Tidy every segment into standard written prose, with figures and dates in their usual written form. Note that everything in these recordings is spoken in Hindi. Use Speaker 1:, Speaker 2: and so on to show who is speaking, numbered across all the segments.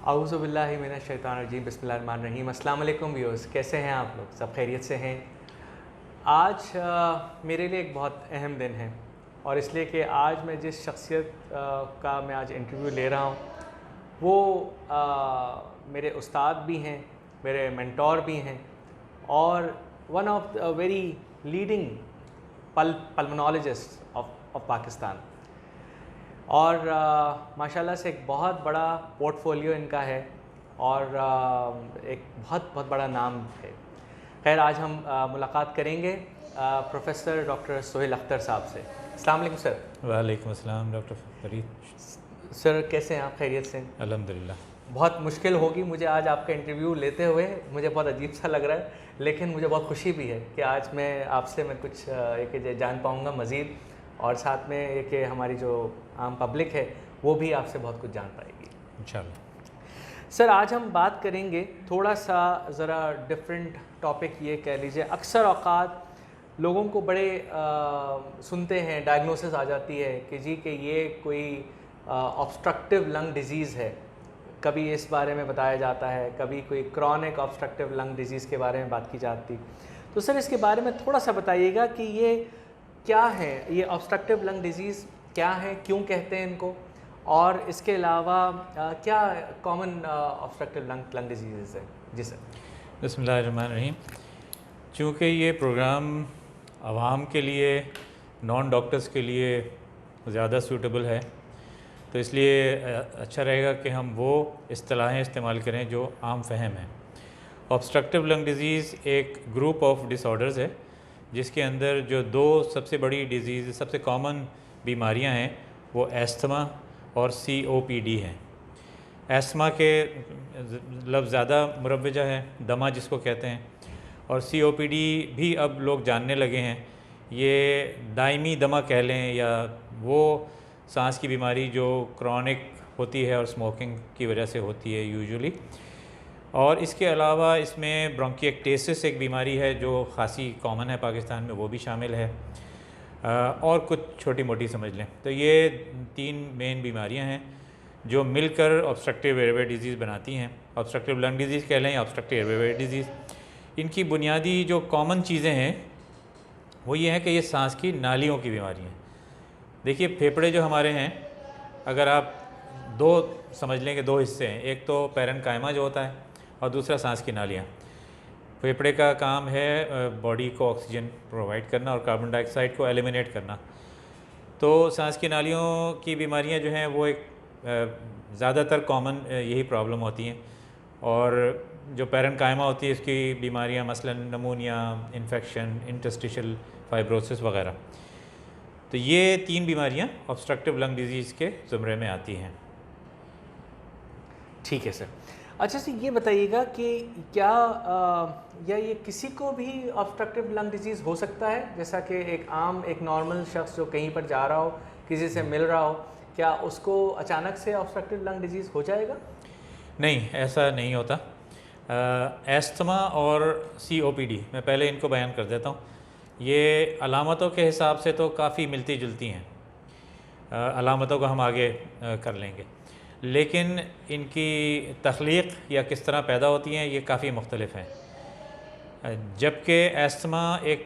Speaker 1: औज़ु बिल्लाहि मिनश शैतानिर रजीम बिस्मिल्लाहिर्रहमानिर्रहीम। अस्सलाम वालेकुम व्यूअर्स, कैसे हैं आप लोग? सब खैरियत से हैं? आज मेरे लिए एक बहुत अहम दिन है और इसलिए कि आज मैं जिस शख्सियत का मैं आज इंटरव्यू ले रहा हूँ वो मेरे उस्ताद भी हैं, मेरे मेंटोर भी हैं और one of the very leading pulmonologist of Pakistan. और माशाल्लाह से एक बहुत बड़ा पोर्टफोलियो इनका है और एक बहुत बहुत बड़ा नाम है। खैर, आज हम मुलाकात करेंगे प्रोफेसर डॉक्टर सोहेल अख्तर साहब से। अस्सलाम वालेकुम सर।
Speaker 2: वालेकुम अस्सलाम डॉक्टर फरीद।
Speaker 1: सर कैसे हैं आप? खैरियत से?
Speaker 2: अल्हम्दुलिल्लाह।
Speaker 1: बहुत मुश्किल होगी मुझे आज आपका इंटरव्यू लेते हुए, मुझे बहुत अजीब सा लग रहा है, लेकिन मुझे बहुत खुशी भी है कि आज मैं आपसे कुछ एक जान पाऊँगा मज़ीद, और साथ में ये कि हमारी जो आम पब्लिक है वो भी आपसे बहुत कुछ जान पाएगी
Speaker 2: इंशाअल्लाह।
Speaker 1: सर, आज हम बात करेंगे थोड़ा सा ज़रा डिफरेंट टॉपिक, ये कह लीजिए अक्सर औक़ात लोगों को बड़े सुनते हैं, डायग्नोसिस आ जाती है कि जी कि ये कोई ऑब्स्ट्रक्टिव लंग डिज़ीज़ है। कभी इस बारे में बताया जाता है, कभी कोई क्रॉनिक ऑब्स्ट्रक्टिव लंग डिज़ीज़ के बारे में बात की जाती। तो सर, इसके बारे में थोड़ा सा बताइएगा कि ये क्या है, ये ऑब्स्ट्रक्टिव लंग डिज़ीज़ क्या है, क्यों कहते हैं इनको, और इसके अलावा क्या कॉमन ऑब्स्ट्रक्टिव लंग डिजीज़ है। जी सर।
Speaker 2: बिस्मिल्लाहिर्रहमानिर्रहीम। चूँकि ये प्रोग्राम आवाम के लिए, नॉन डॉक्टर्स के लिए ज़्यादा सूटेबल है, तो इसलिए अच्छा रहेगा कि हम वो इस्तिलाहें इस्तेमाल करें जो आम फहम हैं। ऑब्स्ट्रक्टिव लंग डिज़ीज़ एक ग्रुप ऑफ डिसऑर्डर्स है जिसके अंदर जो दो सबसे बड़ी डिज़ीज़, सबसे कॉमन बीमारियां हैं वो एस्थमा और COPD हैं। एस्थमा के लफ्ज़ ज़्यादा मुरव्वजा है, दमा जिसको कहते हैं, और COPD भी अब लोग जानने लगे हैं। ये दायमी दमा कह लें या वो सांस की बीमारी जो क्रॉनिक होती है और स्मोकिंग की वजह से होती है यूजुअली। और इसके अलावा इसमें ब्रोंकिएक्टेसिस एक बीमारी है जो ख़ासी कॉमन है पाकिस्तान में, वो भी शामिल है, और कुछ छोटी मोटी समझ लें। तो ये 3 मेन बीमारियां हैं जो मिलकर ऑब्स्ट्रक्टिव एयरवे डिज़ीज़ बनाती हैं। ऑब्स्ट्रक्टिव लंग डिज़ीज़ कह लें, ऑब्स्ट्रक्टिव एयरवे डिज़ीज़। इनकी बुनियादी जो कॉमन चीज़ें हैं वो ये हैं कि ये सांस की नालियों की बीमारी हैं। देखिए, फेफड़े जो हमारे हैं, अगर आप दो समझ लें कि 2 हिस्से हैं, एक तो पैरेन्काइमा जो होता है और दूसरा सांस की नालियाँ। फेफड़े का काम है बॉडी को ऑक्सीजन प्रोवाइड करना और कार्बन डाइऑक्साइड को एलिमिनेट करना। तो सांस की नालियों की बीमारियां जो हैं वो एक ज़्यादातर कॉमन यही प्रॉब्लम होती हैं, और जो पैरेन्काइमा होती है इसकी बीमारियां मसलन नमूनिया, इन्फेक्शन, इंटस्टिशियल फाइब्रोसिस वगैरह। तो ये 3 बीमारियां ऑब्स्ट्रक्टिव लंग डिज़ीज़ के ज़ुमरे में आती हैं।
Speaker 1: ठीक है सर। अच्छा सर, ये बताइएगा कि क्या या ये किसी को भी ऑब्स्ट्रक्टिव लंग डिजीज़ हो सकता है, जैसा कि एक नॉर्मल शख्स जो कहीं पर जा रहा हो, किसी से मिल रहा हो, क्या उसको अचानक से ऑब्स्ट्रक्टिव लंग डिजीज़ हो जाएगा?
Speaker 2: नहीं, ऐसा नहीं होता। एस्थमा और COPD, मैं पहले इनको बयान कर देता हूँ। ये अलामतों के हिसाब से तो काफ़ी मिलती जुलती हैं, अलामतों को हम आगे कर लेंगे, लेकिन इनकी तख्लीक या किस तरह पैदा होती हैं ये काफ़ी मुख्तलिफ हैं। जबकि एस्थमा एक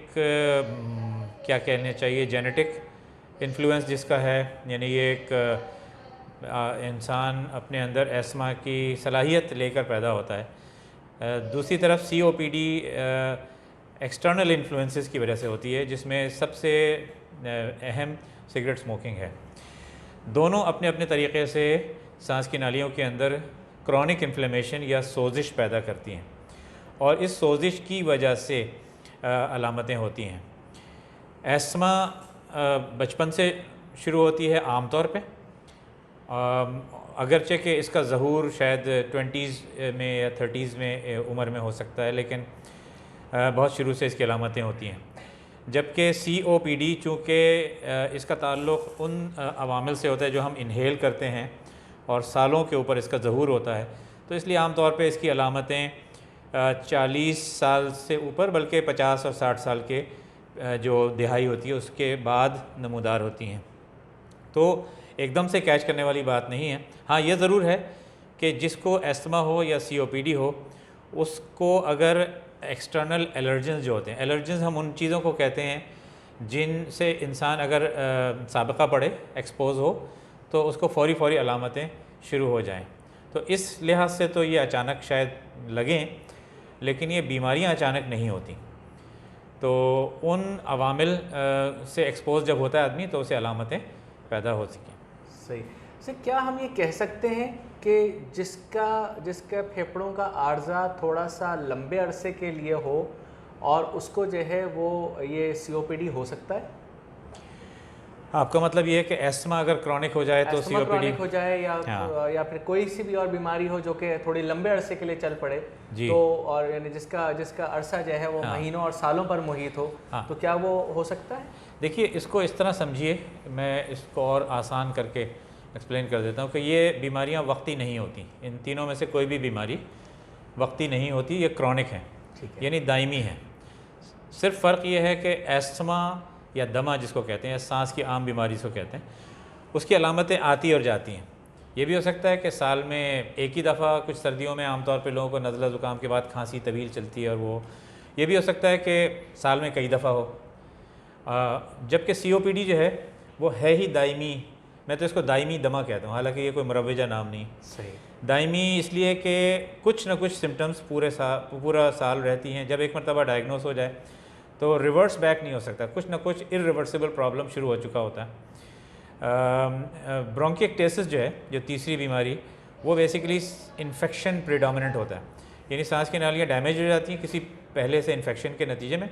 Speaker 2: क्या कहने चाहिए, जेनेटिक इन्फ्लुएंस जिसका है, यानी ये एक इंसान अपने अंदर एस्थमा की सलाहियत लेकर पैदा होता है। दूसरी तरफ COPD एक्सटर्नल इन्फ्लुएंसेस की वजह से होती है, जिसमें सबसे अहम सिगरेट स्मोकिंग है। दोनों अपने अपने तरीक़े से सांस की नालियों के अंदर क्रॉनिक इन्फ्लेमेशन या सोजिश पैदा करती हैं, और इस सोजिश की वजह से अलामतें होती हैं। एस्थमा बचपन से शुरू होती है आम तौर पे, अगरचे कि इसका ज़हूर शायद 20s में या 30s में उम्र में हो सकता है, लेकिन बहुत शुरू से इसकी अलामतें होती हैं। जबकि COPD चूँकि इसका ताल्लुक़ उन अवामिल से होता है जो हम इन्हेल करते हैं और सालों के ऊपर इसका ज़हूर होता है, तो इसलिए आम तौर पे इसकी अलामतें 40 साल से ऊपर, बल्कि 50 और 60 साल के जो दिहाई होती है उसके बाद नमूदार होती हैं। तो एकदम से कैच करने वाली बात नहीं है। हाँ, ये ज़रूर है कि जिसको एस्थमा हो या COPD हो, उसको अगर एक्सटर्नल एलर्जेंस जो होते हैं, एलर्जेंस हम उन चीज़ों को कहते हैं जिनसे इंसान अगर साबिक़ा पड़े, एक्सपोज हो, तो उसको फ़ौरी अलामतें शुरू हो जाएं। तो इस लिहाज से तो ये अचानक शायद लगें, लेकिन ये बीमारियां अचानक नहीं होती। तो उन अवामिल से एक्सपोज जब होता है आदमी, तो उसे अलामतें पैदा हो सकें।
Speaker 1: सही। सर, क्या हम ये कह सकते हैं कि जिसका फेफड़ों का आर्जा थोड़ा सा लंबे अरसे के लिए हो और उसको जो है वो ये COPD हो सकता है?
Speaker 2: आपका मतलब ये है कि एस्थमा अगर क्रॉनिक हो जाए तो
Speaker 1: एस्थमा
Speaker 2: COPD
Speaker 1: क्रॉनिक हो जाए
Speaker 2: हाँ।
Speaker 1: या फिर कोई सी भी और बीमारी हो जो कि थोड़ी लंबे अरसे के लिए चल पड़े,
Speaker 2: जी।
Speaker 1: तो और यानी जिसका अरसा जो है वो
Speaker 2: हाँ।
Speaker 1: महीनों और सालों पर मुहित हो,
Speaker 2: हाँ।
Speaker 1: तो क्या वो हो सकता है?
Speaker 2: देखिए, इसको इस तरह समझिए, मैं इसको और आसान करके एक्सप्लेन कर देता हूँ कि ये बीमारियाँ वक्ती नहीं होती। इन तीनों में से कोई भी बीमारी वक्ती नहीं होती, ये क्रॉनिक है, यानी दायमी है। सिर्फ फ़र्क ये है कि एस्थमा या दमा जिसको कहते हैं, सांस की आम बीमारी जिसको कहते हैं, उसकी अलामतें आती और जाती हैं। ये भी हो सकता है कि साल में एक ही दफ़ा, कुछ सर्दियों में आमतौर पे लोगों को नज़ला ज़ुकाम के बाद खांसी तवील चलती है, और वो ये भी हो सकता है कि साल में कई दफ़ा हो। जबकि COPD जो है वो है ही दायमी, मैं तो इसको दायमी दमा कहता हूँ, हालांकि ये कोई मुरव्वजा नाम नहीं।
Speaker 1: सही।
Speaker 2: दायमी इसलिए कि कुछ ना कुछ सिम्टम्स पूरा साल रहती हैं। जब एक मरतबा डायग्नोस हो जाए तो रिवर्स बैक नहीं हो सकता, कुछ ना कुछ इरिवर्सिबल प्रॉब्लम शुरू हो चुका होता है। ब्रोंकिएक्टेसिस जो है, जो तीसरी बीमारी, वो बेसिकली इन्फेक्शन प्रीडोमिनेंट होता है, यानी सांस की नालियाँ डैमेज हो जाती हैं किसी पहले से इन्फेक्शन के नतीजे में,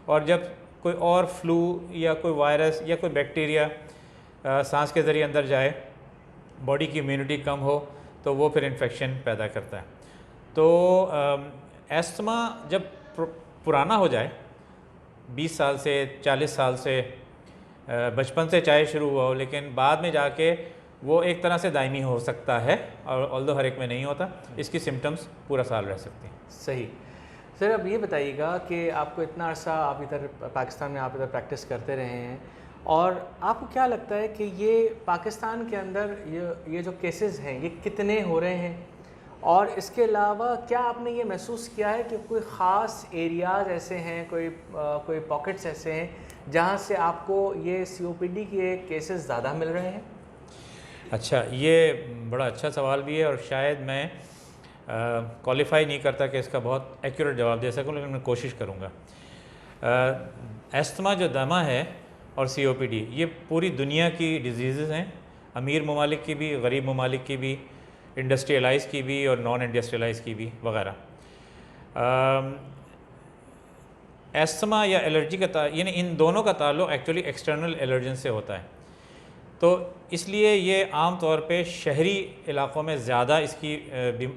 Speaker 2: और जब कोई और फ्लू या कोई वायरस या कोई बैक्टीरिया सांस के ज़रिए अंदर जाए, बॉडी की इम्यूनिटी कम हो, तो वो फिर इन्फेक्शन पैदा करता है। तो एस्थमा जब पुराना हो जाए, 20 साल से 40 साल से, बचपन से चाहे शुरू हुआ हो, लेकिन बाद में जाके वो एक तरह से दायमी हो सकता है, और ऑल्दो हर एक में नहीं होता, इसकी सिम्टम्स पूरा साल रह सकती हैं।
Speaker 1: सही। सर, अब ये बताइएगा कि आपको इतना अर्सा आप इधर पाकिस्तान में आप इधर प्रैक्टिस करते रहे हैं, और आपको क्या लगता है कि ये पाकिस्तान के अंदर ये जो केसेस हैं ये कितने हो रहे हैं, और इसके अलावा क्या आपने ये महसूस किया है कि कोई ख़ास एरियाज़ ऐसे हैं, कोई पॉकेट्स ऐसे हैं जहाँ से आपको ये COPD के केसेस ज़्यादा मिल रहे हैं? अच्छा,
Speaker 2: ये बड़ा अच्छा सवाल भी है, और शायद मैं क्वालिफाई नहीं करता कि इसका बहुत एक्यूरेट जवाब दे सकूं, लेकिन मैं कोशिश करूंगा। एस्थमा जो दमा है और COPD, ये पूरी दुनिया की डिजीज़ हैं, अमीर ममालिक की भी, गरीब ममालिक की भी, इंडस्ट्रियलाइज की भी और नॉन इंडस्ट्रियलाइज की भी वगैरह। एस्थमा या एलर्जी का यानी इन दोनों का ताल्लुक़ एक्चुअली एक्सटर्नल एलर्जन से होता है, तो इसलिए ये आम तौर पे शहरी इलाक़ों में ज़्यादा इसकी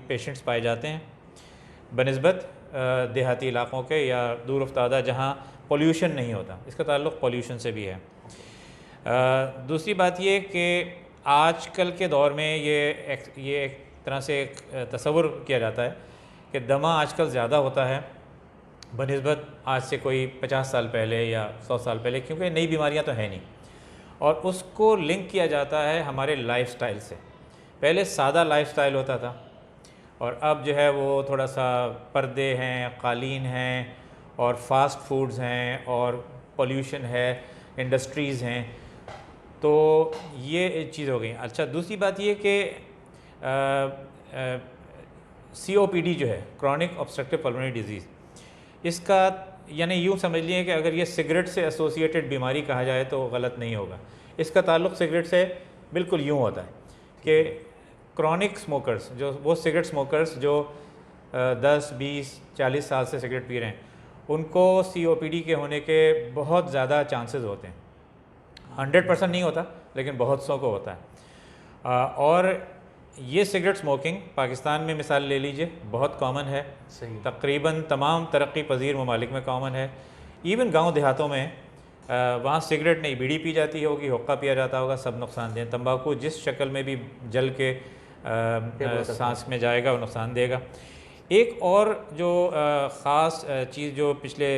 Speaker 2: पेशेंट्स पाए जाते हैं बनिस्बत देहाती इलाक़ों के या दूर अफ्तादा जहाँ पोल्यूशन नहीं होता। इसका ताल्लुक़ पोल्यूशन से भी है। दूसरी बात ये कि आजकल के दौर में ये एक तरह से एक तसव्वुर किया जाता है कि दमा आजकल ज़्यादा होता है बनिस्बत आज से कोई 50 साल पहले या 100 साल पहले, क्योंकि नई बीमारियां तो हैं नहीं, और उसको लिंक किया जाता है हमारे लाइफस्टाइल से। पहले सादा लाइफस्टाइल होता था, और अब जो है वो थोड़ा सा पर्दे हैं, कालीन हैं, और फास्ट फूड्स हैं, और पोल्यूशन है, इंडस्ट्रीज़ हैं, तो ये चीज़ हो गई। अच्छा, दूसरी बात ये कि COPD जो है, क्रॉनिक ऑब्स्ट्रक्टिव पल्मोनरी डिजीज़, इसका यानी यूँ समझ लिए कि अगर ये सिगरेट से एसोसिएटेड बीमारी कहा जाए तो गलत नहीं होगा। इसका ताल्लुक़ सिगरेट से बिल्कुल यूँ होता है कि क्रॉनिक स्मोकर्स, जो वो सिगरेट स्मोकर्स जो 10, 20, 40 साल से सिगरेट पी रहे हैं, उनको COPD के होने के बहुत ज़्यादा चांसेस होते हैं। 100% नहीं होता, लेकिन बहुत सौ को होता है। और ये सिगरेट स्मोकिंग पाकिस्तान में मिसाल ले लीजिए, बहुत कॉमन है, तकरीबन तमाम तरक्की पजीर ममालिक में कॉमन है। इवन गांव देहातों में वहाँ सिगरेट नहीं, बीड़ी पी जाती होगी, हुक्का पिया जाता होगा, सब नुकसानदेह। तंबाकू जिस शक्ल में भी जल के सांस में जाएगा वो नुकसान देगा। एक और जो ख़ास चीज़ जो पिछले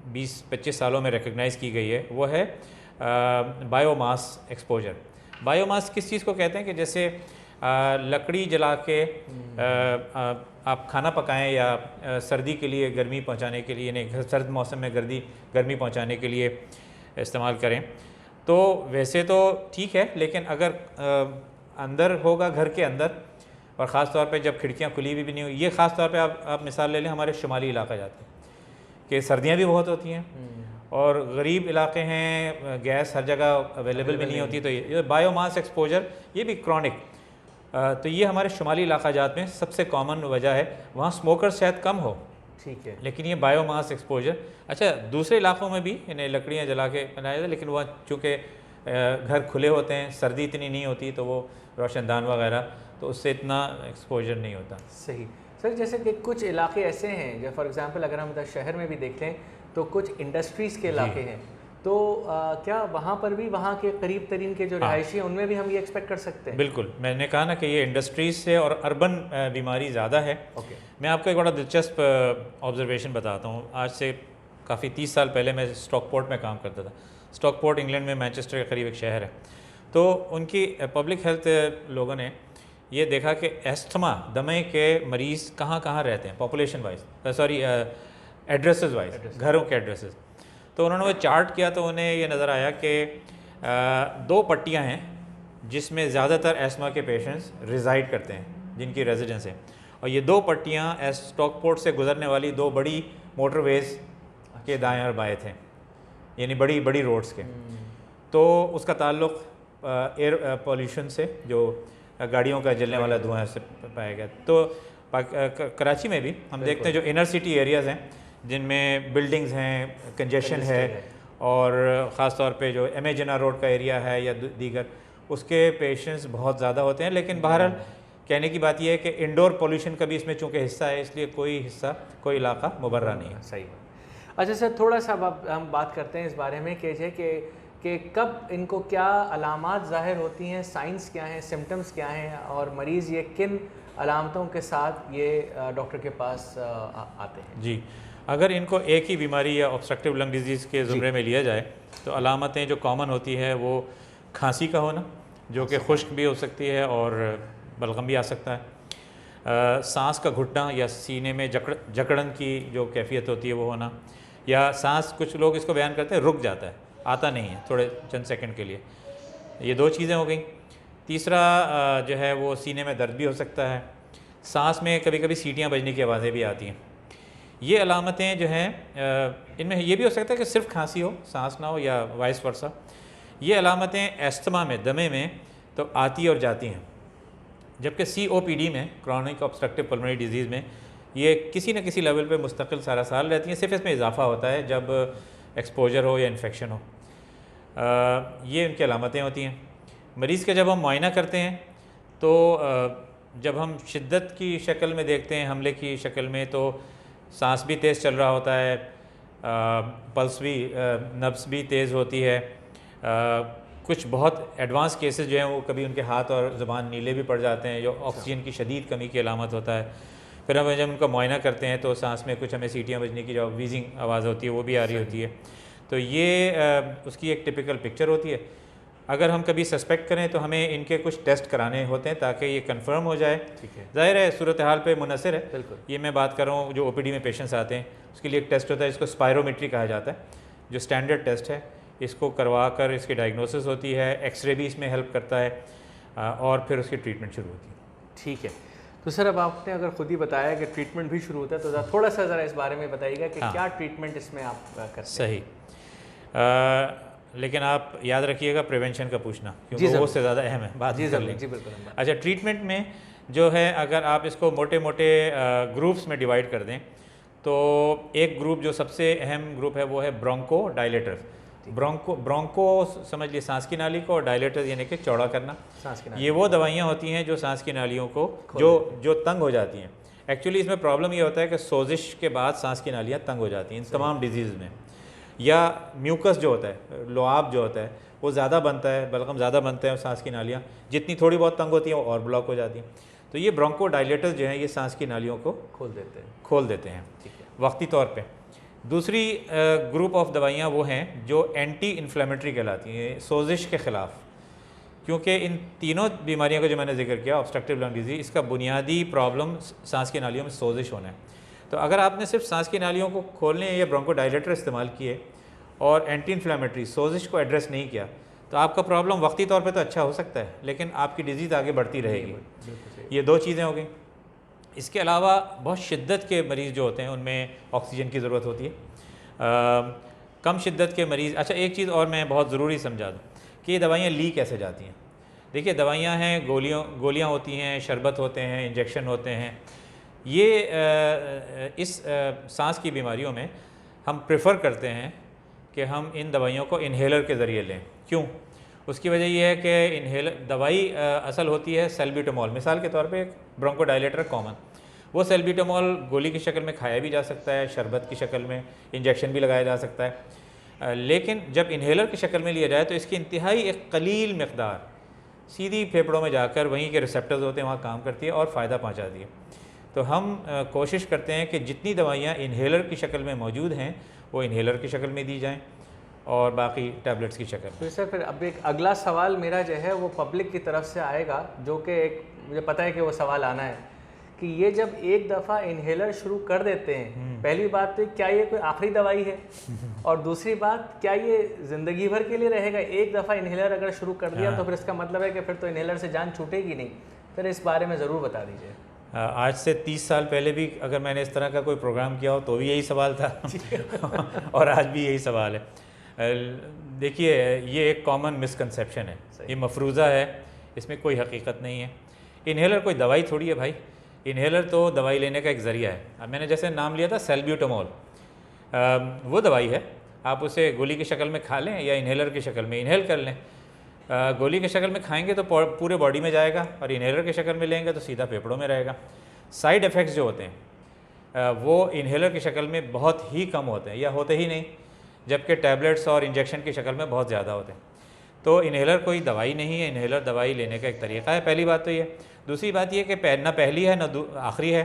Speaker 2: 20-25 सालों में रिकग्नाइज़ की गई है, वो है बायोमास एक्सपोजर। बायोमास किस चीज़ को कहते हैं कि जैसे लकड़ी जला के आप खाना पकाएं या सर्दी के लिए गर्मी पहुंचाने के लिए, नहीं सर्द मौसम में गर्मी पहुंचाने के लिए इस्तेमाल करें तो वैसे तो ठीक है, लेकिन अगर अंदर होगा घर के अंदर, और ख़ास तौर पे जब खिड़कियां खुली भी नहीं हुई, ये ख़ास तौर पे आप मिसाल ले लें हमारे शुमाली इलाका जाते हैं कि सर्दियां भी बहुत होती हैं और गरीब इलाके हैं, गैस हर जगह अवेलेबल भी नहीं होती, तो ये बायोमास एक्सपोजर ये भी क्रॉनिक, तो ये हमारे शुमाली इलाका जात में सबसे कॉमन वजह है। वहाँ स्मोकर शायद कम हो,
Speaker 1: ठीक है,
Speaker 2: लेकिन ये बायोमास एक्सपोजर, अच्छा दूसरे इलाकों में भी इन्हें लकड़ियाँ जला के बनाया जाता है, लेकिन वहाँ चूँकि घर खुले होते हैं, सर्दी इतनी नहीं होती, तो वो रोशनदान वगैरह, तो उससे इतना एक्सपोजर नहीं होता।
Speaker 1: सही सर, जैसे कि कुछ इलाके ऐसे हैं, जैसे फॉर एग्जांपल अगर हम शहर में भी देख लें तो कुछ इंडस्ट्रीज़ के इलाके हैं, तो क्या वहाँ पर भी वहाँ के करीब तरीन के जो रहायशी हैं उनमें भी हम ये एक्सपेक्ट कर सकते हैं?
Speaker 2: बिल्कुल, मैंने कहा ना कि ये इंडस्ट्रीज़ से और अर्बन बीमारी ज़्यादा है।
Speaker 1: ओके,
Speaker 2: मैं आपको एक बड़ा दिलचस्प ऑब्जर्वेशन बताता हूँ। आज से काफ़ी 30 साल पहले मैं स्टॉकपोर्ट में काम करता था। स्टॉकपोर्ट इंग्लैंड में मैनचेस्टर के करीब एक शहर है, तो उनकी पब्लिक हेल्थ लोगों ने ये देखा कि एस्थमा दमे के मरीज़ कहाँ कहाँ रहते हैं population wise, sorry addresses wise, घरों के एड्रेसेस। तो उन्होंने वो चार्ट किया तो उन्हें ये नज़र आया कि 2 पट्टियाँ हैं जिसमें ज़्यादातर एस्थमा के पेशेंट्स रिज़ाइड करते हैं, जिनकी रेजिडेंस है, और ये 2 पट्टियाँ स्टॉकपोर्ट से गुजरने वाली 2 बड़ी मोटरवेज़ के दाएं और बाएं थे, यानी बड़ी बड़ी रोड्स के। तो उसका ताल्लुक़ एयर पॉल्यूशन से, जो गाड़ियों का जलने वाला धुआं से पाया गया। तो कराची में भी हम देखते हैं जो इनर सिटी एरियाज़ हैं जिनमें बिल्डिंग्स हैं, कंजेशन है, और ख़ास तौर पे जो एम ए जिन्ना रोड का एरिया है या दीगर, उसके पेशेंट्स बहुत ज़्यादा होते हैं। लेकिन बहरहाल कहने की बात यह है कि इंडोर पोल्यूशन का भी इसमें चूँकि हिस्सा है, इसलिए कोई हिस्सा, कोई इलाका मुबर्रा नहीं है।
Speaker 1: सही। अच्छा सर, थोड़ा सा अब हम बात करते हैं इस बारे में कि कब इनको क्या अलामात ज़ाहिर होती हैं, साइंस क्या हैं, सिम्टम्स क्या हैं, और मरीज़ ये किन अलामतों के साथ ये डॉक्टर के पास आते हैं?
Speaker 2: जी, अगर इनको एक ही बीमारी या ऑब्स्ट्रक्टिव लंग डिजीज़ के ज़ुमरे में लिया जाए तो अलामतें जो कॉमन होती है वो खांसी का होना, जो कि खुश्क भी हो सकती है और बलगम भी आ सकता है, सांस का घुटना या सीने में जकड़न की जो कैफियत होती है वो होना, या सांस, कुछ लोग इसको बयान करते हैं रुक जाता है, आता नहीं है थोड़े चंद सेकंड के लिए, ये 2 चीज़ें हो गई। तीसरा जो है वो सीने में दर्द भी हो सकता है, सांस में कभी कभी सीटियाँ बजने की आवाज़ें भी आती हैं। ये अलामतें जो हैं इनमें ये भी हो सकता है कि सिर्फ खांसी हो, सांस ना हो, या वाइस वर्सा। ये अलामतें एस्थमा में, दमे में तो आती और जाती हैं, जबकि COPD में, क्रॉनिक ऑब्स्ट्रक्टिव पल्मोनरी डिजीज़ में, ये किसी न किसी लेवल पे मुस्तकिल सारा साल रहती हैं, सिर्फ इसमें इजाफा होता है जब एक्सपोजर हो या इन्फेक्शन हो। ये उनकी अलामतें होती हैं। मरीज़ का जब हम मुआयना करते हैं तो जब हम शिद्दत की शक्ल में देखते हैं, हमले की शक्ल में, तो सांस भी तेज़ चल रहा होता है, पल्स भी, नब्ज़ भी तेज़ होती है, कुछ बहुत एडवांस केसेस जो हैं वो कभी उनके हाथ और ज़ुबान नीले भी पड़ जाते हैं, जो ऑक्सीजन की शदीद कमी की अलामत होता है। फिर हम जब उनका मुआयना करते हैं तो सांस में कुछ हमें सीटियाँ बजने की जो वीजिंग आवाज़ होती है वो भी आ रही होती है। तो ये उसकी एक टिपिकल पिक्चर होती है। अगर हम कभी सस्पेक्ट करें तो हमें इनके कुछ टेस्ट कराने होते हैं ताकि ये कंफर्म हो जाए।
Speaker 1: ठीक है,
Speaker 2: ज़ाहिर है सूरत हाल पे मुनसर है।
Speaker 1: बिल्कुल।
Speaker 2: ये मैं बात कर रहा हूँ जो OPD में पेशेंट्स आते हैं उसके लिए एक टेस्ट होता है, इसको स्पायरोमेट्री कहा जाता है, जो स्टैंडर्ड टेस्ट है। इसको करवा कर इसकी डायग्नोसिस होती है, एक्सरे भी इसमें हेल्प करता है और फिर उसकी ट्रीटमेंट शुरू होती है।
Speaker 1: ठीक है, तो सर अब आपने अगर खुद ही बताया कि ट्रीटमेंट भी शुरू होता है, तो थोड़ा सा ज़रा इस बारे में बताइएगा कि क्या ट्रीटमेंट इसमें आप करते हैं?
Speaker 2: सही, लेकिन आप याद रखिएगा प्रिवेंशन का पूछना, क्योंकि वो उससे ज़्यादा अहम है। बात
Speaker 1: जी
Speaker 2: कर लें।
Speaker 1: जी बिल्कुल।
Speaker 2: अच्छा, ट्रीटमेंट में जो है, अगर आप इसको मोटे मोटे ग्रुप्स में डिवाइड कर दें तो एक ग्रुप जो सबसे अहम ग्रुप है वो है ब्रोंको डायलेटर्स। ब्रोंको समझ लिए सांस की नाली को, और डायलेटर्स यानी कि चौड़ा करना।
Speaker 1: सांस की नाली,
Speaker 2: ये वो दवाइयाँ होती हैं जो सांस की नालियों को जो तंग हो जाती हैं। एक्चुअली इसमें प्रॉब्लम ये होता है कि सोजिश के बाद सांस की नालियाँ तंग हो जाती हैं इन तमाम डिजीज़ में, या म्यूकस जो होता है, लुआब जो होता है वो ज़्यादा बनता है, बलगम ज़्यादा बनते हैं, और सांस की नालियाँ जितनी थोड़ी बहुत तंग होती हैं वो और ब्लॉक हो जाती हैं। तो ये ब्रोंको डायलेटर्स जो हैं ये सांस की नालियों को खोल देते हैं
Speaker 1: ठीक है,
Speaker 2: वक्ती तौर पे। दूसरी ग्रुप ऑफ दवाइयाँ वो हैं जो एंटी इन्फ्लेमेटरी कहलाती हैं, सोजिश के ख़िलाफ़, क्योंकि इन तीनों बीमारियों का जो मैंने जिक्र किया, ऑब्स्ट्रक्टिव लंग डिजीज़, इसका बुनियादी प्रॉब्लम सांस की नालियों में सोजिश होना है। तो अगर आपने सिर्फ सांस की नालियों को खोलने या ब्रोंकोडायलेटर इस्तेमाल किए और एंटी इन्फ्लेमेटरी सोजिश को एड्रेस नहीं किया, तो आपका प्रॉब्लम वक्ती तौर पे तो अच्छा हो सकता है, लेकिन आपकी डिजीज़ आगे बढ़ती रहेगी। ये दो चीज़ें हो गई। इसके अलावा बहुत शिद्दत के मरीज़ जो होते हैं उनमें ऑक्सीजन की ज़रूरत होती है। कम शिद्दत के मरीज़, अच्छा एक चीज़ और मैं बहुत ज़रूरी समझा दूँ कि ये दवाइयाँ ली कैसे जाती हैं। देखिए दवाइयाँ हैं, गोलियाँ होती हैं, शरबत होते हैं, इंजेक्शन होते हैं। ये इस सांस की बीमारियों में हम प्रेफर करते हैं कि हम इन दवाइयों को इन्हेलर के ज़रिए लें। क्यों? उसकी वजह यह है कि इन्हेलर दवाई असल होती है सेल्ब्यूटामॉल। मिसाल के तौर पे एक ब्रोंकोडायलेटर कॉमन, वो सेल्ब्यूटामॉल गोली की शक्ल में खाया भी जा सकता है, शरबत की शक्ल में, इंजेक्शन भी लगाया जा सकता है। लेकिन जब इन्हेलर की शक्ल में लिया जाए तो इसकी इंतहाई एक कलील मकदार सीधी फेफड़ों में जाकर वहीं के रिसेप्टर्स होते हैं वहाँ काम करती है और फ़ायदा पहुँचाती है। तो हम कोशिश करते हैं कि जितनी दवाइयाँ इन्हेलर की शक्ल में मौजूद हैं वो इन्हेलर की शक्ल में दी जाएँ और बाकी टैबलेट्स की शक्ल।
Speaker 1: तो सर फिर अब एक अगला सवाल मेरा जो है वो पब्लिक की तरफ से आएगा, जो कि एक मुझे पता है कि वो सवाल आना है कि ये जब एक दफ़ा इन्हेलर शुरू कर देते हैं, पहली बात तो क्या ये कोई आखिरी दवाई है, और दूसरी बात क्या ये ज़िंदगी भर के लिए रहेगा? एक दफ़ा इन्हेलर अगर शुरू कर दिया तो फिर इसका मतलब है कि फिर तो इन्हेलर से जान छूटेगी नहीं। फिर इस बारे में ज़रूर बता दीजिए।
Speaker 2: आज से 30 साल पहले भी अगर मैंने इस तरह का कोई प्रोग्राम किया हो तो भी यही सवाल था और आज भी यही सवाल है। देखिए ये एक कॉमन मिसकंसेप्शन है, ये मफरूज़ा है, इसमें कोई हकीकत नहीं है। इन्हेलर कोई दवाई थोड़ी है भाई, इन्हेलर तो दवाई लेने का एक ज़रिया है। अब मैंने जैसे नाम लिया था सेल्ब्यूटामॉल, वो दवाई है, आप उसे गोली की शक्ल में खा लें या इन्हेलर की शक्ल में इन्हेल कर लें। गोली की शक्ल में खाएंगे तो पूरे बॉडी में जाएगा और इन्हेलर की शक्ल में लेंगे तो सीधा फेफड़ों में रहेगा। साइड इफ़ेक्ट्स जो होते हैं वो इन्हेलर की शक्ल में बहुत ही कम होते हैं या होते ही नहीं, जबकि टैबलेट्स और इंजेक्शन की शक्ल में बहुत ज़्यादा होते हैं। तो इन्हेलर कोई दवाई नहीं है, इन्हेलर दवाई लेने का एक तरीक़ा है। पहली बात तो ये। दूसरी बात ये कि ना पहली है ना आखिरी है।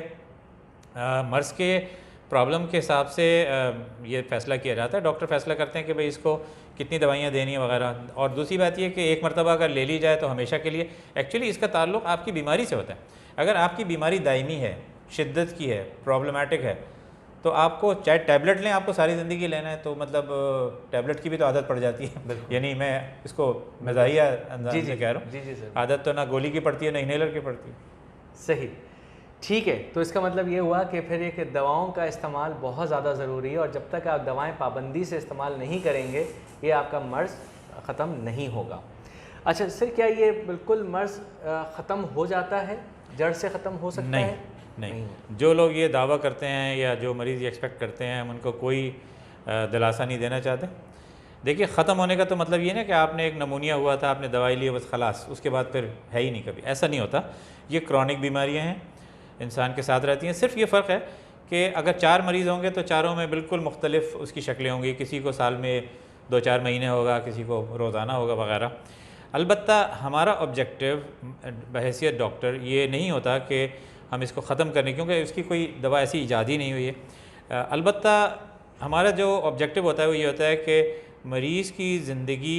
Speaker 2: मर्ज़ के प्रॉब्लम के हिसाब से ये फ़ैसला किया जाता है, डॉक्टर फ़ैसला करते हैं कि भाई इसको कितनी दवाइयाँ देनी है वगैरह। और दूसरी बात ये कि एक मरतबा अगर ले ली जाए तो हमेशा के लिए, एक्चुअली इसका ताल्लुक़ आपकी बीमारी से होता है। अगर आपकी बीमारी दायमी है, शिद्दत की है, प्रॉब्लमाटिक है, तो आपको चाहे टैबलेट लें, आपको सारी ज़िंदगी लेना है तो मतलब टैबलेट की भी तो आदत पड़ जाती है। यानी मैं इसको मज़ाहिया अंदाज़ से कह रहा हूँ,
Speaker 1: जी सर,
Speaker 2: आदत तो ना गोली की पड़ती है ना इन्हेलर की पड़ती है।
Speaker 1: सही, ठीक है। तो इसका मतलब ये हुआ कि फिर ये कि दवाओं का इस्तेमाल बहुत ज़्यादा ज़रूरी है और जब तक आप दवाएं पाबंदी से इस्तेमाल नहीं करेंगे ये आपका मर्ज़ ख़त्म नहीं होगा। अच्छा सर, क्या ये बिल्कुल मर्ज़ ख़त्म हो जाता है, जड़ से ख़त्म हो सकता है?
Speaker 2: नहीं। जो लोग ये दावा करते हैं या जो मरीज़ ये एक्सपेक्ट करते हैं, हम उनको कोई दिलासा नहीं देना चाहते। देखिए ख़त्म होने का तो मतलब ये ना कि आपने एक नमूनिया हुआ था, आपने दवाई ली, बस खलास, उसके बाद फिर है ही नहीं कभी, ऐसा नहीं होता। ये क्रॉनिक बीमारियाँ हैं, इंसान के साथ रहती हैं। सिर्फ ये फ़र्क है कि अगर 4 मरीज़ होंगे तो चारों में बिल्कुल मुख्तलिफ उसकी शक्लें होंगी। किसी को साल में 2-4 महीने होगा, किसी को रोज़ाना होगा वगैरह। अलबत्ता हमारा ऑब्जेक्टिव बहैसियत डॉक्टर ये नहीं होता कि हम इसको ख़त्म करने, क्योंकि इसकी कोई दवा ऐसी ईजाद ही नहीं हुई है। अलबत्ता हमारा जो ऑब्जेक्टिव होता है वो ये होता है कि मरीज़ की ज़िंदगी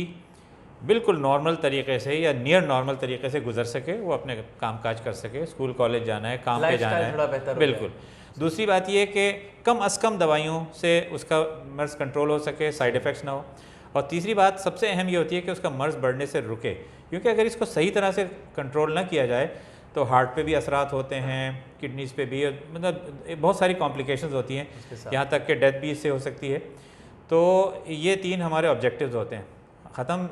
Speaker 2: बिल्कुल नॉर्मल तरीक़े से या नियर नॉर्मल तरीक़े से गुजर सके, वो अपने काम काज कर सके, स्कूल कॉलेज जाना है, काम पे जाना है, बिल्कुल। दूसरी बात ये कि कम अज़ कम दवाइयों से उसका मर्ज़ कंट्रोल हो सके, साइड इफ़ेक्ट्स ना हो। और तीसरी बात सबसे अहम ये होती है कि उसका मर्ज़ बढ़ने से रुके, क्योंकि अगर इसको सही तरह से कंट्रोल ना किया जाए तो हार्ट पे भी असरात होते हैं, किडनीज़ पे भी, मतलब बहुत सारी कॉम्प्लिकेशंस होती हैं, यहाँ तक कि डेथ भी इससे हो सकती है। तो ये 3 हमारे ऑब्जेक्टिव्स होते हैं। ख़त्म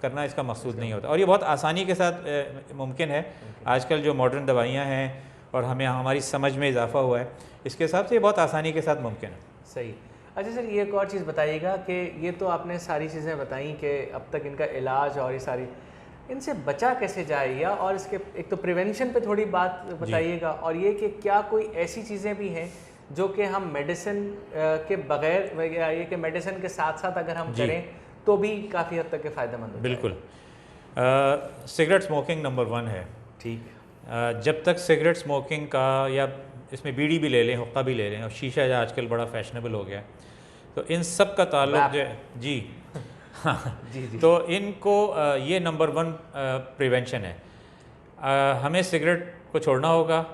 Speaker 2: करना इसका मकसूद नहीं होता और ये बहुत आसानी के साथ मुमकिन है। आजकल जो मॉडर्न दवाइयाँ हैं और हमें हमारी समझ में इजाफा हुआ है, इसके हिसाब से ये बहुत आसानी के साथ मुमकिन है।
Speaker 1: सही। अच्छा सर, ये एक और चीज़ बताइएगा कि ये तो आपने सारी चीज़ें बताई कि अब तक इनका इलाज और ये सारी, इनसे बचा कैसे जाए, या और इसके एक तो प्रिवेंशन पे थोड़ी बात बताइएगा, और ये कि क्या कोई ऐसी चीज़ें भी हैं जो कि हम मेडिसिन के बग़ैर, या ये कि मेडिसिन के साथ साथ अगर हम करें तो भी काफ़ी हद तक के फ़ायदेमंद हो?
Speaker 2: बिल्कुल। सिगरेट स्मोकिंग नंबर 1 है।
Speaker 1: ठीक।
Speaker 2: जब तक सिगरेट स्मोकिंग का, या इसमें बीड़ी भी ले लें, हुक्का भी ले लें, और शीशा आजकल बड़ा फैशनेबल हो गया है, तो इन सब का ताल्लुक जो है जी हाँ
Speaker 1: जी जी।
Speaker 2: तो इनको ये नंबर 1 प्रिवेंशन है। हमें सिगरेट को छोड़ना होगा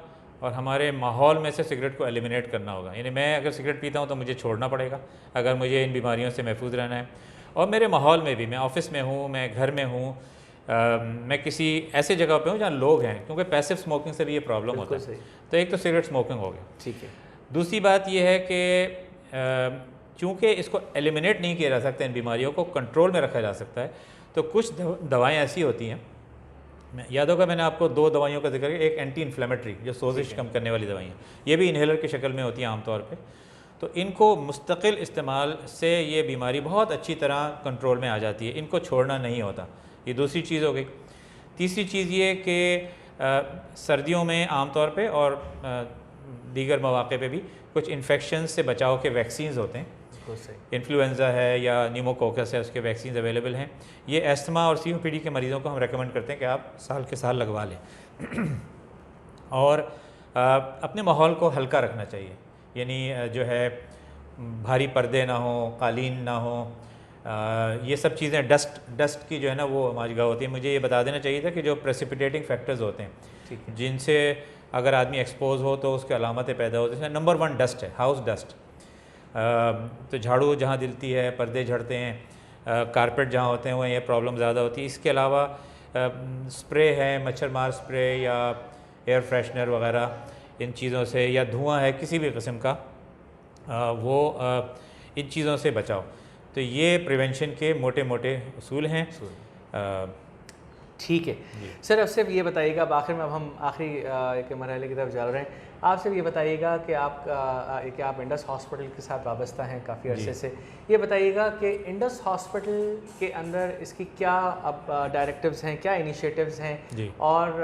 Speaker 2: और हमारे माहौल में से सिगरेट को एलिमिनेट करना होगा। यानी मैं अगर सिगरेट पीता हूँ तो मुझे छोड़ना पड़ेगा अगर मुझे इन बीमारियों से महफूज रहना है। और मेरे माहौल में भी, मैं ऑफ़िस में हूँ, मैं घर में हूँ, मैं किसी ऐसे जगह पे हूँ जहाँ लोग हैं, क्योंकि पैसिव स्मोकिंग से भी ये प्रॉब्लम होता
Speaker 1: बिल्कुल
Speaker 2: है।
Speaker 1: सही।
Speaker 2: तो एक तो सिगरेट स्मोकिंग हो गया।
Speaker 1: ठीक है।
Speaker 2: दूसरी बात ये है कि चूँकि इसको एलिमिनेट नहीं किया जा सकता, इन बीमारियों को कंट्रोल में रखा जा सकता है, तो कुछ दवाएँ ऐसी होती हैं, मैं याद होगा मैंने आपको 2 दवाइयों का जिक्र किया, एक एंटी इन्फ्लेमेटरी जो सोजिश कम करने वाली दवाइयाँ, ये भी इन्हेलर की शक्ल में होती हैं आमतौर पे। तो इनको मुस्तकिल इस्तेमाल से ये बीमारी बहुत अच्छी तरह कंट्रोल में आ जाती है, इनको छोड़ना नहीं होता। ये दूसरी चीज़ हो गई। तीसरी चीज़ ये कि सर्दियों में आमतौर पे और दीगर मौक़े पे भी कुछ इन्फेक्शन से बचाव के वैक्सीन्स होते हैं। इन्फ्लुएंज़ा है या न्यूमोकोकस है, उसके वैक्सीन अवेलेबल हैं। ये एस्थमा और COPD के मरीज़ों को हम रेकमेंड करते हैं कि आप साल के साल लगवा लें। और अपने माहौल को हल्का रखना चाहिए, यानी जो है भारी पर्दे ना हो, कालीन ना हो, ये सब चीज़ें, डस्ट की जो है ना वो हमारी जगह होती है। मुझे ये बता देना चाहिए था कि जो प्रेसिपिटेटिंग फैक्टर्स होते हैं जिनसे अगर आदमी एक्सपोज हो तो उसकी अलामतें पैदा होती हैं, नंबर 1 डस्ट है, हाउस डस्ट। तो झाड़ू जहाँ दिलती है, पर्दे झड़ते हैं, कारपेट जहाँ होते हैं वहाँ ये प्रॉब्लम ज़्यादा होती है। इसके अलावा स्प्रे है, मच्छर मार स्प्रे या एयर फ्रेशनर वगैरह, इन चीज़ों से, या धुआं है किसी भी किस्म का, इन चीज़ों से बचाओ। तो ये प्रिवेंशन के मोटे मोटे उसूल हैं।
Speaker 1: ठीक है सर, अब सिर्फ ये बताइएगा, अब आखिर में, अब हम आखिरी के मरहले की तरफ जा रहे हैं, आप सिर्फ ये बताइएगा कि आप इंडस हॉस्पिटल के साथ वाबस्ता हैं काफ़ी अरसे से। ये बताइएगा कि इंडस हॉस्पिटल के अंदर इसकी क्या अब डायरेक्टिव्स हैं, क्या इनिशिएटिव्स हैं, और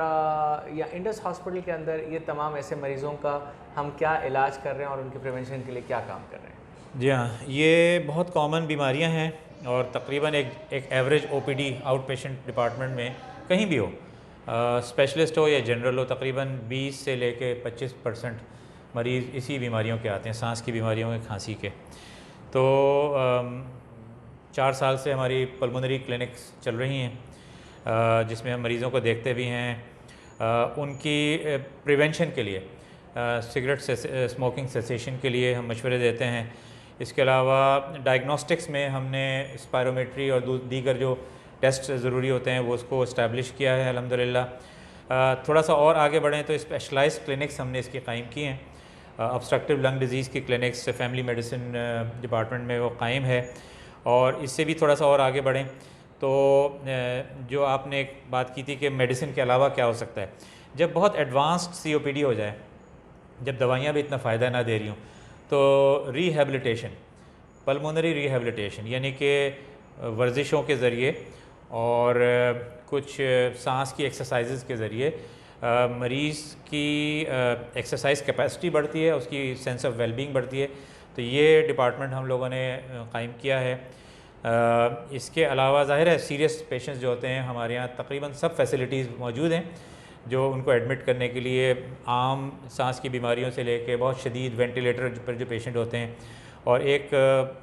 Speaker 1: या इंडस हॉस्पिटल के अंदर ये तमाम ऐसे मरीज़ों का हम क्या इलाज कर रहे हैं और उनके प्रिवेंशन के लिए क्या काम कर रहे हैं?
Speaker 2: जी हाँ, ये बहुत कॉमन बीमारियां हैं और तकरीबन एक average OPD out patient department में कहीं भी हो, स्पेशलिस्ट हो या जनरल हो, तकरीबन 20 से लेके 25% मरीज़ इसी बीमारियों के आते हैं, सांस की बीमारियों के, खांसी के। तो 4 साल से हमारी पल्मोनरी क्लिनिक्स चल रही हैं जिसमें हम मरीज़ों को देखते भी हैं। उनकी प्रिवेंशन के लिए, सिगरेट से स्मोकिंग सेसेशन के लिए हम मशवरे देते हैं। इसके अलावा डायग्नोस्टिक्स में हमने स्पायरोमेट्री और दीगर जो टेस्ट ज़रूरी होते हैं वो उसको इस्टेब्लिश किया है अल्हम्दुलिल्लाह। थोड़ा सा और आगे बढ़ें तो स्पेशलाइज्ड क्लिनिक्स हमने इसकी कायम की हैं। ऑब्स्ट्रक्टिव लंग डिजीज़ की क्लिनिक्स फैमिली मेडिसिन डिपार्टमेंट में वो कायम है। और इससे भी थोड़ा सा और आगे बढ़ें तो जो आपने एक बात की थी कि मेडिसिन के अलावा क्या हो सकता है, जब बहुत एडवांस्ड COPD हो जाए, जब दवाइयाँ भी इतना फ़ायदा ना दे रही हों, तो रिहेबिलिटेशन, पल्मोनरी रिहेबिलिटेशन, यानी कि वर्जिशों के ज़रिए और कुछ सांस की एक्सरसाइजेज़ के ज़रिए मरीज़ की एक्सरसाइज कैपेसिटी बढ़ती है, उसकी सेंस ऑफ वेलबींग बढ़ती है। तो ये डिपार्टमेंट हम लोगों ने कायम किया है। इसके अलावा ज़ाहिर है सीरियस पेशेंट्स जो होते हैं हमारे यहाँ तकरीबन सब फैसिलिटीज़ मौजूद हैं जो उनको एडमिट करने के लिए, आम सांस की बीमारियों से लेके बहुत शदीद वेंटिलेटर पर जो पेशेंट होते हैं, और एक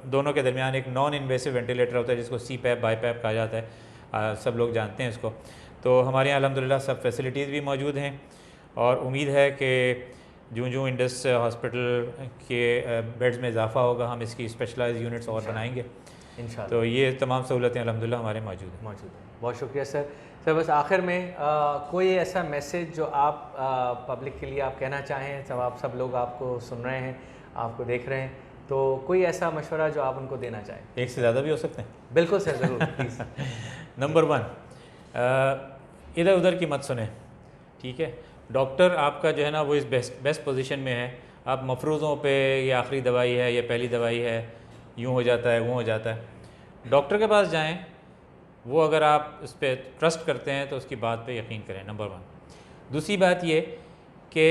Speaker 2: दोनों के दरमियान एक नॉन इन्वेसिव वेंटिलेटर होता है जिसको CPAP BiPAP कहा जाता है, सब लोग जानते हैं इसको। तो हमारे यहाँ अल्हम्दुलिल्लाह सब फैसिलिटीज़ भी मौजूद हैं और उम्मीद है कि जूँ इंडस हॉस्पिटल के बेड्स में इजाफा होगा, हम इसकी स्पेशलाइज यूनिट्स और बनाएंगे इंशाल्लाह। तो ये तमाम सहूलतें अल्हम्दुलिल्लाह हमारे मौजूद हैं।
Speaker 1: बहुत शुक्रिया सर। सर बस आखिर में कोई ऐसा मैसेज जो आप पब्लिक के लिए आप कहना चाहें, सब आप सब लोग आपको सुन रहे हैं, आपको देख रहे हैं, तो कोई ऐसा मशवरा जो आप उनको देना चाहें?
Speaker 2: एक से ज़्यादा भी हो सकते हैं।
Speaker 1: बिल्कुल सर, ज़रूर प्लीज़।
Speaker 2: नंबर 1, इधर उधर की मत सुने, ठीक है। डॉक्टर आपका जो है ना वो इस बेस्ट पोजीशन में है, आप मफरूज़ों पे ये आखिरी दवाई है, ये पहली दवाई है, यूँ हो जाता है, वो हो जाता है। डॉक्टर के पास जाएं, वो अगर आप उस पर ट्रस्ट करते हैं तो उसकी बात पे यकीन करें, नंबर 1। दूसरी बात ये कि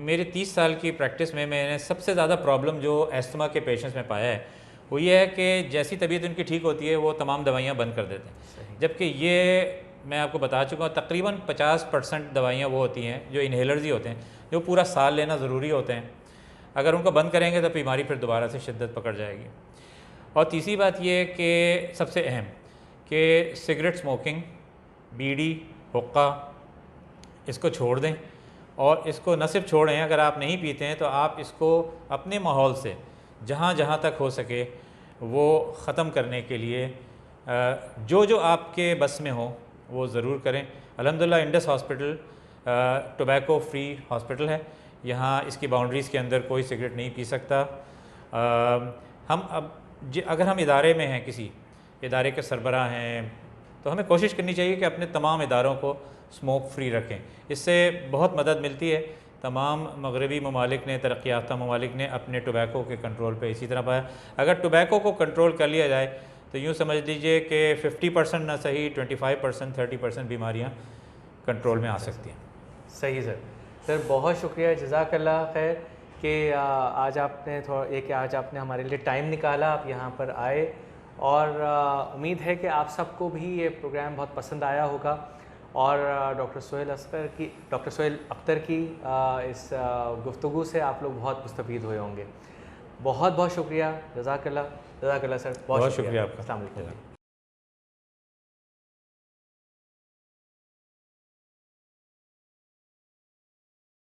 Speaker 2: मेरे 30 साल की प्रैक्टिस में मैंने सबसे ज़्यादा प्रॉब्लम जो एस्थमा के पेशेंट्स में पाया है वो ये है कि जैसी तबीयत उनकी ठीक होती है वो तमाम दवाइयाँ बंद कर देते हैं, जबकि ये मैं आपको बता चुका हूँ तकरीबन 50% दवाइयाँ वो होती हैं जो इन्हेलर्स ही होते हैं, जो पूरा साल लेना ज़रूरी होते हैं। अगर उनको बंद करेंगे तो बीमारी फिर दोबारा से शिद्दत पकड़ जाएगी। और तीसरी बात ये है कि सबसे अहम कि सिगरेट स्मोकिंग, बीड़ी, हुक्का इसको छोड़ दें। और इसको न सिर्फ छोड़ें, अगर आप नहीं पीते हैं तो आप इसको अपने माहौल से जहाँ जहाँ तक हो सके वो ख़त्म करने के लिए जो जो आपके बस में हो वो ज़रूर करें। अल्हम्दुलिल्लाह Indus hospital tobacco free hospital है, यहाँ इसकी बाउंड्रीज़ के अंदर कोई सिगरेट नहीं पी सकता। हम अब अगर हम इदारे में हैं, किसी इदारे के सरबराह हैं, तो हमें कोशिश करनी चाहिए कि अपने तमाम इदारों को स्मोक फ्री रखें। इससे बहुत मदद मिलती है। तमाम मगरबी ममालिक ने, तरक्की याफ्ता ममालिक ने अपने टोबैको के कंट्रोल पे इसी तरह पाया। अगर टोबैको को कंट्रोल कर लिया जाए तो यूँ समझ लीजिए कि 50% ना सही 25% 30% बीमारियाँ कंट्रोल में आ सकती हैं।
Speaker 1: सही सर, बहुत शुक्रिया, जज़ाकल्लाह खैर कि आज आपने हमारे लिए टाइम निकाला, आप यहाँ पर आए। और उम्मीद है कि आप सबको भी ये प्रोग्राम बहुत पसंद आया होगा और डॉक्टर सोहेल अख्तर की इस गुफ्तगू से आप लोग बहुत मुस्तफ़ीद हुए होंगे। बहुत बहुत शुक्रिया, जज़ाकल्लाह सर, बहुत शुक्रिया आपका। अस्सलाम वालेकुम।